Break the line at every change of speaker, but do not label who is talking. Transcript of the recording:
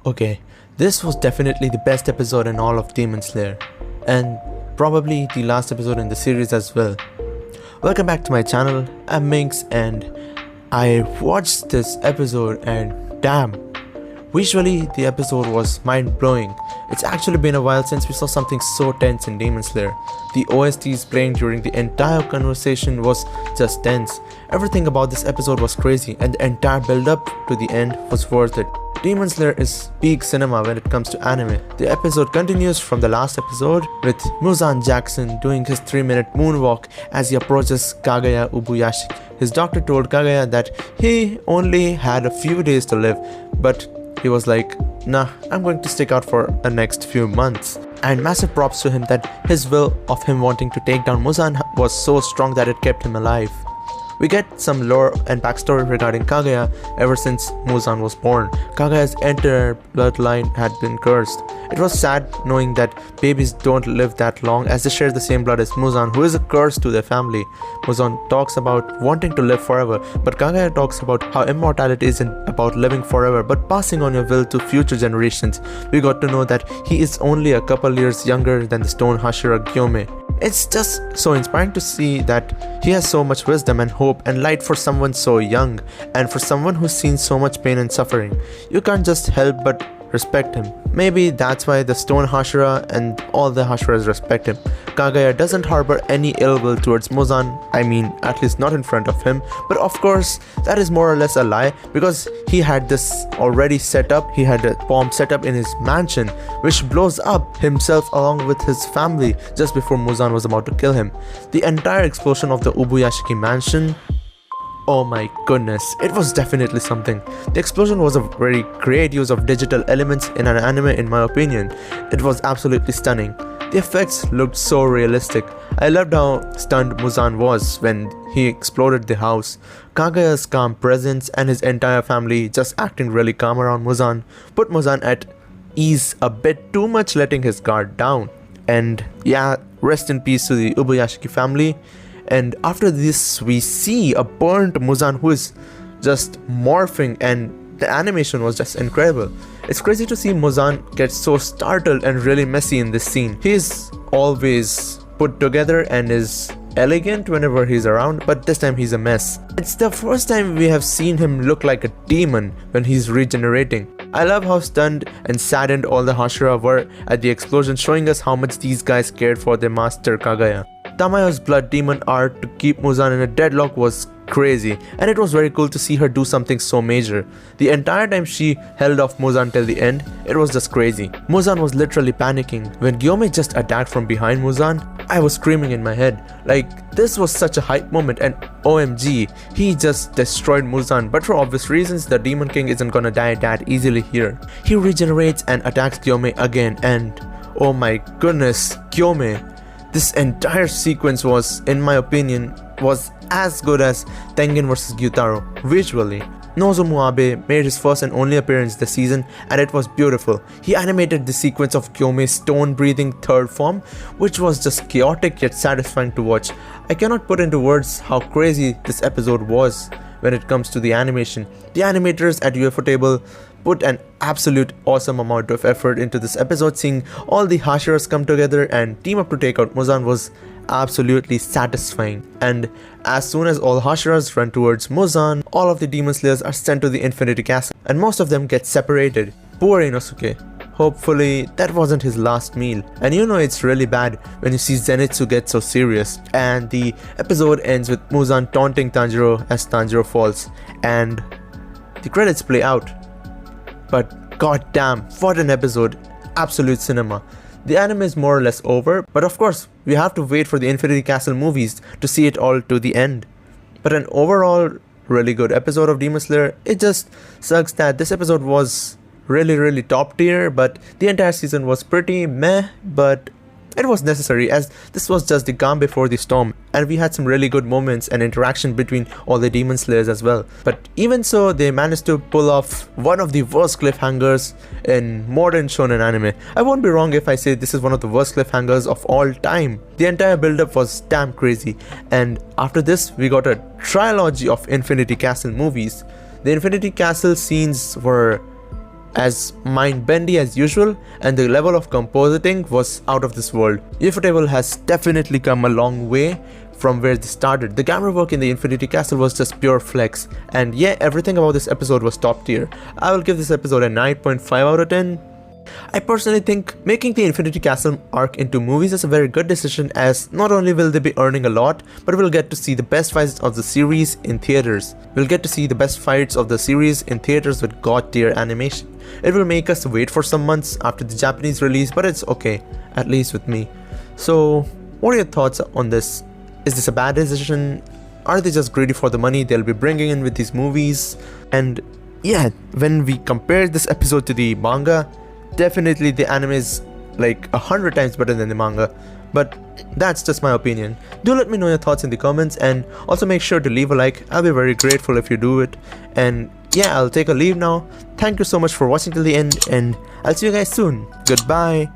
Okay, this was definitely the best episode in all of Demon Slayer, and probably the last episode in the series as well. Welcome back to my channel, I'm Minx, and I watched this episode and damn, visually the episode was mind-blowing. It's actually been a while since we saw something so tense in Demon Slayer. The OSTs playing during the entire conversation was just tense. Everything about this episode was crazy, and the entire build-up to the end was worth it. Demon Slayer is peak cinema when it comes to anime. The episode continues from the last episode with MUZAN Jackson doing his 3-minute moonwalk as he approaches Kaguya Ubuyashiki. His doctor told Kaguya that he only had a few days to live, but he was like, nah, I'm going to stick out for the next few months. And massive props to him that his will of him wanting to take down MUZAN was so strong that it kept him alive. We get some lore and backstory regarding Kaguya ever since MUZAN was born. Kaguya's entire bloodline had been cursed. It was sad knowing that babies don't live that long as they share the same blood as MUZAN, who is a curse to their family. MUZAN talks about wanting to live forever, but Kaguya talks about how immortality isn't about living forever but passing on your will to future generations. We got to know that he is only a couple years younger than the stone Hashira Gyome. It's just so inspiring to see that he has so much wisdom and hope and light for someone so young, and for someone who's seen so much pain and suffering. You can't just help but respect him. Maybe that's why the stone Hashira and all the Hashiras respect him. Kaguya doesn't harbor any ill will towards MUZAN, I mean at least not in front of him, but of course that is more or less a lie because he had this already set up. He had a bomb set up in his mansion which blows up himself along with his family just before MUZAN was about to kill him. The entire explosion of the Ubuyashiki mansion, oh my goodness, it was definitely something. The explosion was a very great use of digital elements in an anime in my opinion. It was absolutely stunning. The effects looked so realistic. I loved how stunned MUZAN was when he exploded the house. Kaguya's calm presence and his entire family just acting really calm around MUZAN put MUZAN at ease a bit too much, letting his guard down. And yeah, rest in peace to the Ubuyashiki family. And after this we see a burnt MUZAN who is just morphing, and the animation was just incredible. It's crazy to see MUZAN get so startled and really messy in this scene. He is always put together and is elegant whenever he's around, but this time he's a mess. It's the first time we have seen him look like a demon when he's regenerating. I love how stunned and saddened all the Hashira were at the explosion, showing us how much these guys cared for their master Kaguya. Tamayo's blood demon art to keep MUZAN in a deadlock was crazy, and it was very cool to see her do something so major. The entire time she held off MUZAN till the end, it was just crazy. MUZAN was literally panicking. When Gyome just attacked from behind MUZAN, I was screaming in my head. Like, this was such a hype moment, and OMG, he just destroyed MUZAN, but for obvious reasons the Demon King isn't gonna die that easily here. He regenerates and attacks Gyome again, and oh my goodness, Gyome. This entire sequence was, in my opinion, was as good as Tengen vs Gyutaro visually. Nozomu Abe made his first and only appearance this season, and it was beautiful. He animated the sequence of Gyome's stone-breathing third form, which was just chaotic yet satisfying to watch. I cannot put into words how crazy this episode was when it comes to the animation. The animators at UFO Table put an absolute awesome amount of effort into this episode. Seeing all the Hashiras come together and team up to take out MUZAN was absolutely satisfying. And as soon as all Hashiras run towards MUZAN, all of the Demon Slayers are sent to the Infinity Castle, and most of them get separated. Poor Inosuke. Hopefully that wasn't his last meal. And you know it's really bad when you see Zenitsu get so serious. And the episode ends with MUZAN taunting Tanjiro as Tanjiro falls, and the credits play out. But goddamn, what an episode. Absolute cinema. The anime is more or less over, but of course we have to wait for the Infinity Castle movies to see it all to the end. But an overall really good episode of Demon Slayer. It just sucks that this episode was really top tier, but the entire season was pretty meh, but it was necessary as this was just the calm before the storm, and we had some really good moments and interaction between all the Demon Slayers as well. But even so, they managed to pull off one of the worst cliffhangers in modern shonen anime. I won't be wrong if I say this is one of the worst cliffhangers of all time. The entire build-up was damn crazy, and after this we got a trilogy of Infinity Castle movies. The Infinity Castle scenes were as mind-bendy as usual, and the level of compositing was out of this world. Ufotable has definitely come a long way from where they started. The camera work in the Infinity Castle was just pure flex, and yeah, everything about this episode was top tier. I will give this episode a 9.5 out of 10. I personally think making the Infinity Castle arc into movies is a very good decision, as not only will they be earning a lot, but we'll get to see the best fights of the series in theaters. We'll get to see the best fights of the series in theaters with god tier animation. It will make us wait for some months after the Japanese release, but it's okay, at least with me. So, what are your thoughts on this? Is this a bad decision? Are they just greedy for the money they'll be bringing in with these movies? And yeah, when we compare this episode to the manga, definitely the anime is like 100 times better than the manga, but that's just my opinion. Do let me know your thoughts in the comments, and also make sure to leave a like. I'll be very grateful if you do it. And yeah, I'll take a leave now. Thank you so much for watching till the end, and I'll see you guys soon. Goodbye.